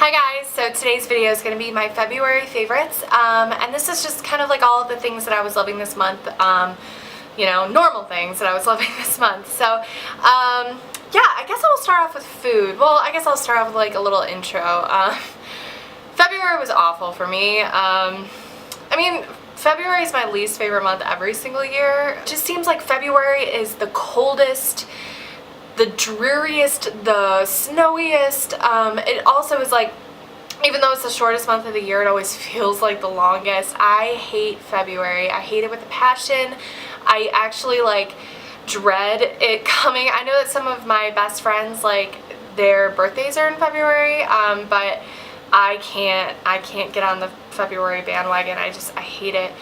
Hi guys, so today's video is going to be my February favorites, and this is just kind of like all of the things that I was loving this month, normal things that I was loving this month. So, yeah, I guess I'll start off with food. Well, I guess I'll start off with like a little intro. February was awful for me. February is my least favorite month every single year. It just seems like February is the coldest, the dreariest, the snowiest. It also is like, even though it's the shortest month of the year, it always feels like the longest. I hate February. I hate it with a passion. I actually like dread it coming. I know that some of my best friends, like, their birthdays are in February, but I can't get on the February bandwagon. I hate it.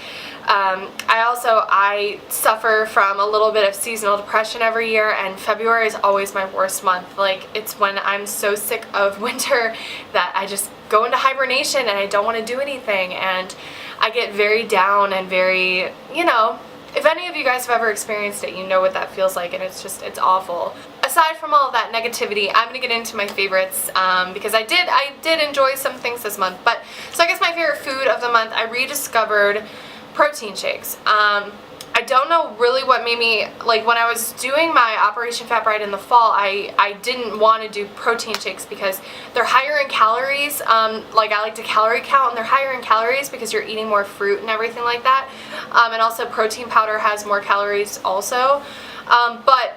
I suffer from a little bit of seasonal depression every year, and February is always my worst month. Like, it's when I'm so sick of winter that I just go into hibernation and I don't want to do anything, and I get very down and very, if any of you guys have ever experienced it, you know what that feels like, and it's awful. Aside from all of that negativity, I'm going to get into my favorites, because I did enjoy some things this month. But, so I guess my favorite food of the month, I rediscovered protein shakes. I don't know really what made me, like, when I was doing my Operation Fat Bride in the fall, I didn't want to do protein shakes because they're higher in calories. Like, I like to calorie count, and they're higher in calories because you're eating more fruit and everything like that. And also protein powder has more calories also. But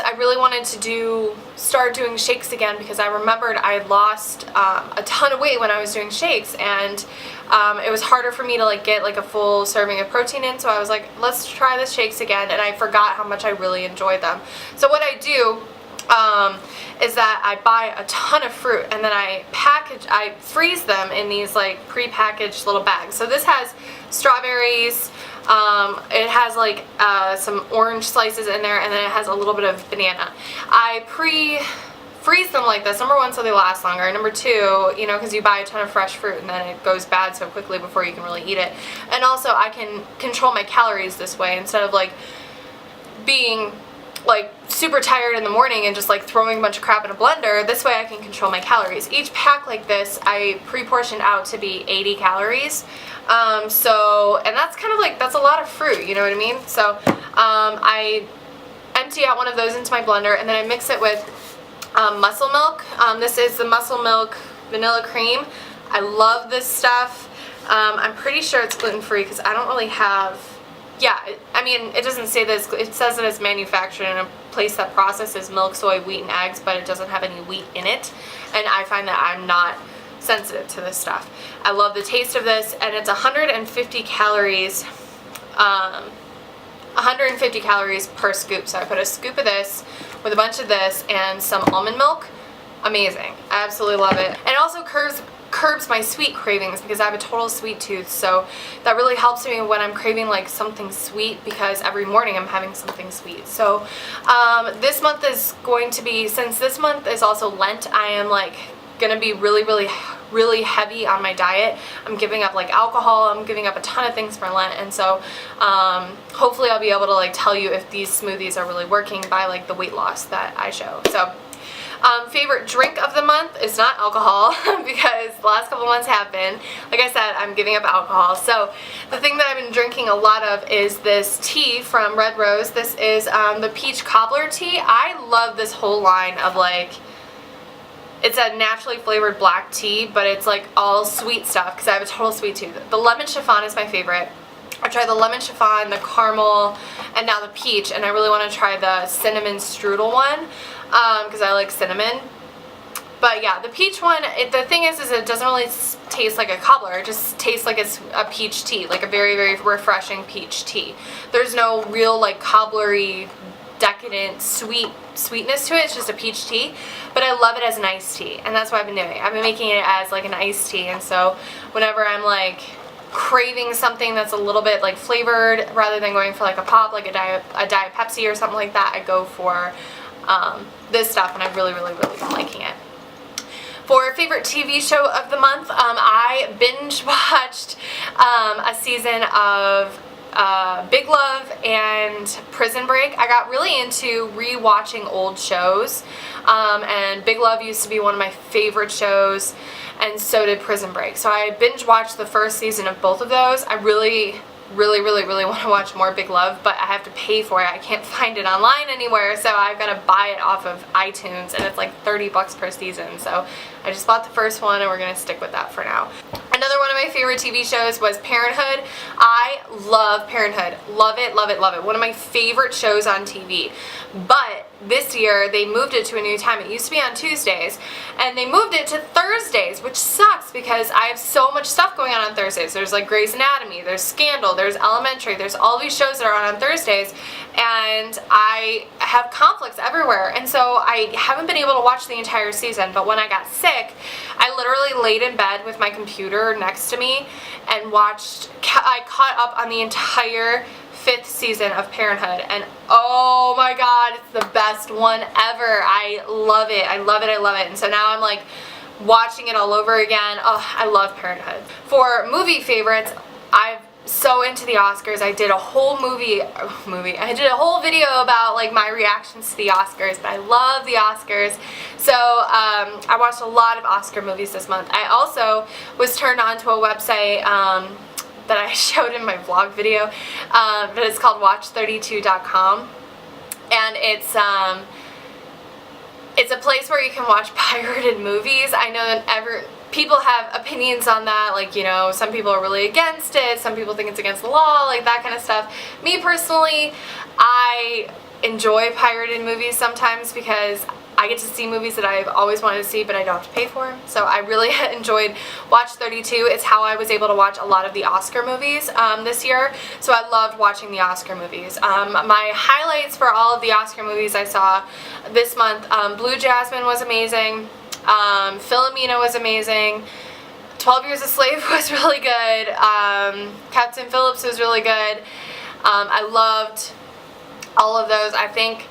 I really wanted to start doing shakes again because I remembered I had lost a ton of weight when I was doing shakes, and it was harder for me to like get like a full serving of protein in, so I was like, let's try the shakes again, and I forgot how much I really enjoyed them. So what I do is that I buy a ton of fruit, and then I freeze them in these like pre-packaged little bags. So this has strawberries, it has like some orange slices in there, and then it has a little bit of banana. I freeze them like this, number one, so they last longer, number two, because you buy a ton of fresh fruit and then it goes bad so quickly before you can really eat it. And also I can control my calories this way instead of like being like super tired in the morning and just like throwing a bunch of crap in a blender. This way I can control my calories. Each pack like this I pre-portioned out to be 80 calories. And that's kind of like, that's a lot of fruit, you know what I mean? So I empty out one of those into my blender, and then I mix it with Muscle Milk. This is the Muscle Milk Vanilla Cream. I love this stuff. I'm pretty sure it's gluten-free because I don't really have, it doesn't say this. It says that it's manufactured in a place that processes milk, soy, wheat, and eggs, but it doesn't have any wheat in it, and I find that I'm not sensitive to this stuff. I love the taste of this, and it's 150 calories. 150 calories per scoop. So I put a scoop of this with a bunch of this and some almond milk. Amazing. I absolutely love it. And it also curbs my sweet cravings because I have a total sweet tooth, so that really helps me when I'm craving like something sweet, because every morning I'm having something sweet. So this month is going to be, since this month is also Lent, I am like gonna be really heavy on my diet. I'm giving up like alcohol, I'm giving up a ton of things for Lent, and so hopefully I'll be able to like tell you if these smoothies are really working by like the weight loss that I show. So favorite drink of the month is not alcohol because the last couple months have been. Like I said, I'm giving up alcohol. So the thing that I've been drinking a lot of is this tea from Red Rose. This is the peach cobbler tea. I love this whole line of like, it's a naturally flavored black tea, but it's like all sweet stuff because I have a total sweet tooth. The lemon chiffon is my favorite. I tried the lemon chiffon, the caramel, and now the peach, and I really want to try the cinnamon strudel one because I like cinnamon. But yeah, the peach one, the thing is it doesn't really taste like a cobbler. It just tastes like it's a peach tea, like a very, very refreshing peach tea. There's no real like cobblery, decadent sweetness to it. It's just a peach tea, but I love it as an iced tea, and that's what I've been doing. I've been making it as like an iced tea, and so whenever I'm like craving something that's a little bit like flavored, rather than going for like a pop, like a diet Pepsi or something like that, I go for this stuff, and I've really been liking it. For favorite TV show of the month, I binge watched a season of Big Love and Prison Break. I got really into re-watching old shows, and Big Love used to be one of my favorite shows, and so did Prison Break. So I binge watched the first season of both of those. I really want to watch more Big Love, but I have to pay for it. I can't find it online anywhere, so I've got to buy it off of iTunes, and it's like $30 per season. So I just bought the first one, and we're going to stick with that for now. Another one of my favorite TV shows was Parenthood. I love Parenthood. Love it, love it, love it. One of my favorite shows on TV. But this year, they moved it to a new time. It used to be on Tuesdays, and they moved it to Thursdays, which sucks because I have so much stuff going on Thursdays. There's like Grey's Anatomy, there's Scandal, there's Elementary, there's all these shows that are on Thursdays, and I have conflicts everywhere, and so I haven't been able to watch the entire season. But when I got sick, I literally laid in bed with my computer next to me and I caught up on the entire 5th season of Parenthood, and oh my god, it's the best one ever. I love it. I love it. I love it. And so now I'm like watching it all over again. Oh, I love Parenthood. For movie favorites, I'm so into the Oscars. I did a whole I did a whole video about like my reactions to the Oscars, but I love the Oscars. So I watched a lot of Oscar movies this month. I also was turned on to a website that I showed in my vlog video, but it's called watch32.com, and it's a place where you can watch pirated movies. I know that people have opinions on that, like, you know, some people are really against it, some people think it's against the law, like that kind of stuff. Me personally, I enjoy pirated movies sometimes because I get to see movies that I've always wanted to see, but I don't have to pay for them. So I really enjoyed Watch 32. It's how I was able to watch a lot of the Oscar movies this year. So I loved watching the Oscar movies. My highlights for all of the Oscar movies I saw this month, Blue Jasmine was amazing. Philomena was amazing. 12 Years a Slave was really good. Captain Phillips was really good. I loved all of those, I think.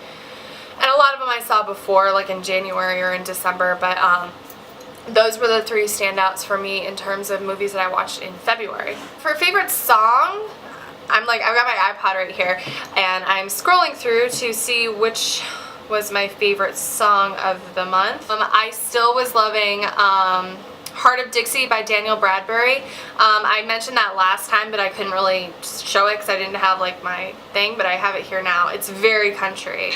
And a lot of them I saw before, like in January or in December, but those were the 3 standouts for me in terms of movies that I watched in February. For favorite song, I've got my iPod right here, and I'm scrolling through to see which was my favorite song of the month. I still was loving Heart of Dixie by Daniel Bradbury. I mentioned that last time, but I couldn't really show it because I didn't have like my thing, but I have it here now. It's very country.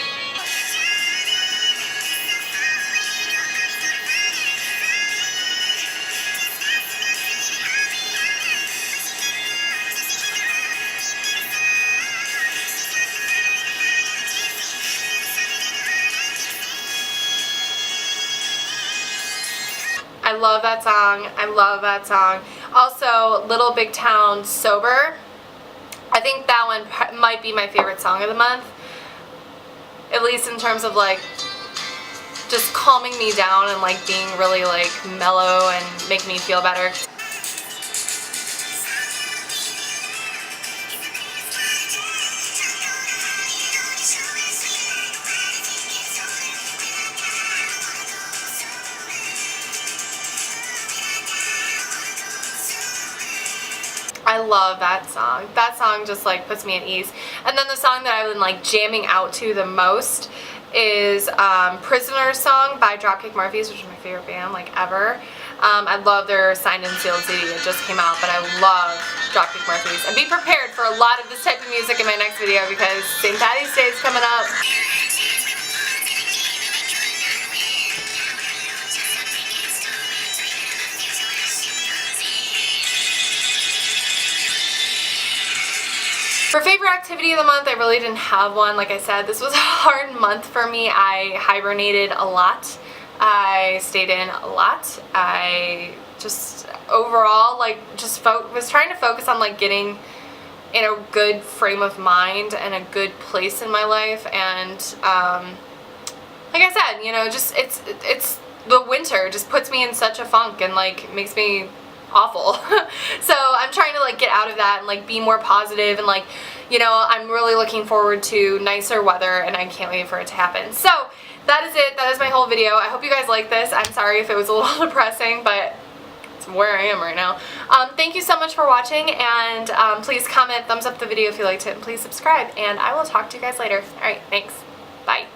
I love that song. I love that song. Also, Little Big Town, Sober. I think that one might be my favorite song of the month. At least in terms of like just calming me down and like being really like mellow and make me feel better. I love that song. That song just like puts me at ease. And then the song that I've been like jamming out to the most is Prisoner Song by Dropkick Murphys, which is my favorite band like ever. I love their Signed and Sealed CD. It just came out, but I love Dropkick Murphys. And be prepared for a lot of this type of music in my next video because St. Patty's Day is coming up. For favorite activity of the month, I really didn't have one. Like I said, this was a hard month for me. I hibernated a lot. I stayed in a lot. I just overall like just was trying to focus on like getting in a good frame of mind and a good place in my life. And like I said, you know, just it's the winter just puts me in such a funk and like makes me awful. So I'm trying to like get out of that and like be more positive and like, you know, I'm really looking forward to nicer weather and I can't wait for it to happen. So that is it. That is my whole video. I hope you guys like this. I'm sorry if it was a little depressing, but It's where I am right now. Thank you so much for watching, and please comment, thumbs up the video if you liked it, and please subscribe, and I will talk to you guys later. Alright, thanks. Bye.